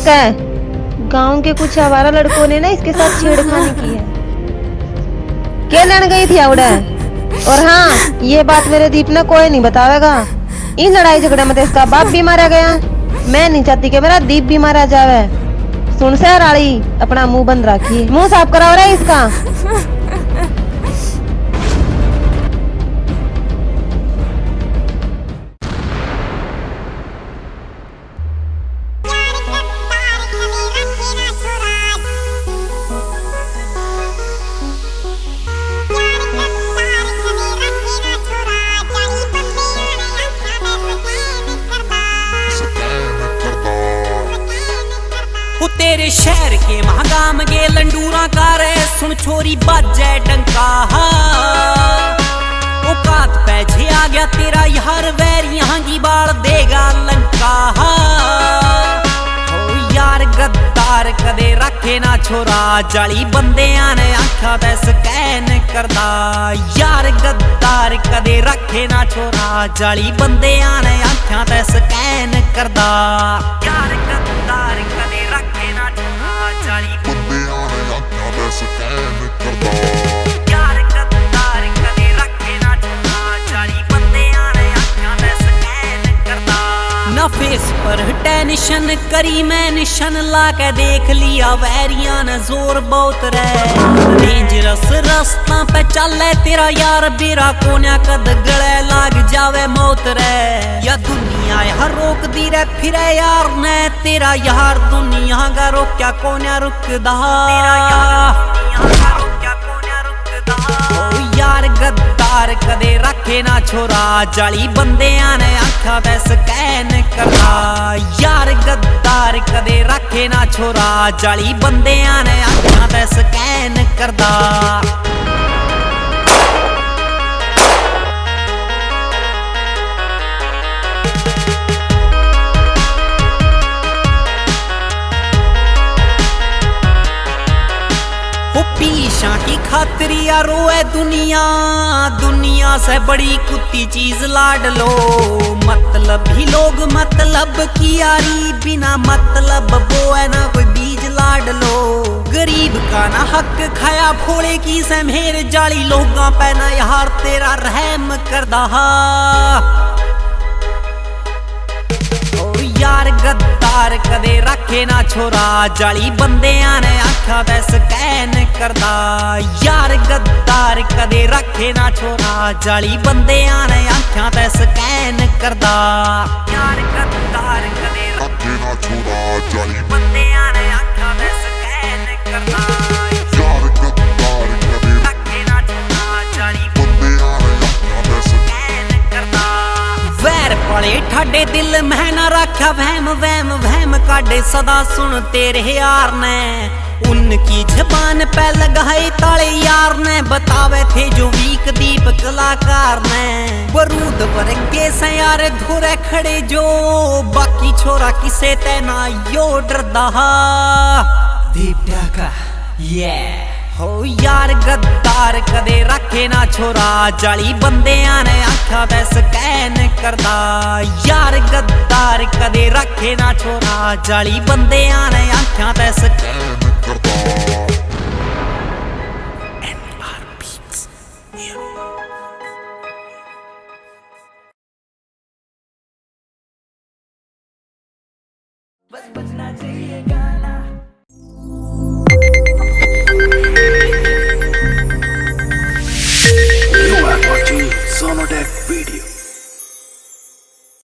फर्क है। गांव के कुछ आवारा लड़कों ने ना इसके साथ छेड़खानी की है। क्या लड़ गई थी आवड़ा? और हाँ, ये बात मेरे दीप ने कोई नहीं बतावेगा। इन लड़ाई झगड़े में तो इसका बाप भी मारा गया। मैं नहीं चाहती कि मेरा दीप भी मारा जावे। सुन से राड़ी, अपना मुंह बंद रखी। मुंह साफ कराओ रे इसका। तेरे शहर के महागाम गे लंडूरा का रे सुन छोरी बाजे डंका। औकात पैजे आ गया तेरा यार वैर यहाँ की बाल देगा लंका। हो यार गद्दार कदे रखे ना छोरा जाली बंदे आने आखा ते स्कैन करदा। यार गद्दार कदे रखे ना छोरा जाली बंदे आने आखा ते स्कैन करदा। यार गद्दार कदे रखे ना छोरा जाली बंदे आने आखा ते स्कैन करदा। यार गद्दार कदे रखे ना छोरा जाली बंदे आने आखा ते स्कैन करदा। ना फेस पर टेंशन करी मैं निशन ला के देख लिया वैरिया ने जोर बहुत रे। डेंजरस रास्ता पे चले तेरा यार बेरा कोन्या कद गले लाग जावे मौत रे। या दुनिया यहाँ रोक दी रे फिरे यार ने तेरा यार दुनिया का रोक्या कोन्या रुकदा। यार गद्दार कदे रखे ना छोरा जाली बंदे आने आखा ते स्कैन करदा। यार गद्दार कदे रखे ना छोरा जाली बंदे आने आखा ते स्कैन करदा। पीशा की खातरिया रोए दुनिया, दुनिया से बड़ी कुत्ती चीज लाड लो। मतलब ही लोग मतलब की यारी बिना मतलब बोए ना कोई बीज लाड लो। गरीब का ना हक खाया भोले की से मेर जाली लोगां पे ना यार तेरा रहम करदा। यार गद्दार कदे रखे ना छोरा जाली बंदे आने आखा ते स्कैन करदा। यार गद्दार कदे रखे ना छोरा जाली बंदे आने आखा ते स्कैन करदा। यार गद्दार कदे रखे ना छोरा जाली बंदे आने आखा ते स्कैन करदा। यार गद्दार कदे रखे ना छोरा जाली बंदे आने आखा ते स्कैन करदा। वैर पड़े ठाडे दिल में ना रखा वहम वहम वहम काटे सदा सुन तेरे यार ने। उनकी जबान पे लगाए ताले यार ने बतावे थे जो वीक दीप कलाकार ने। बरूद वर्गे से यार धोरे खड़े जो बाकी छोरा किसे तेना यो डरदा। दीप डाका हो यार गद्दार कदे रखे ना छोरा जाली बंदे आने आखा ते स्कैन करदा। यार गद्दार कदे रखे ना छोरा जाली बंदे आने आखा ते स्कैन करदा। NR Beats बस बजना चाहिए गाना।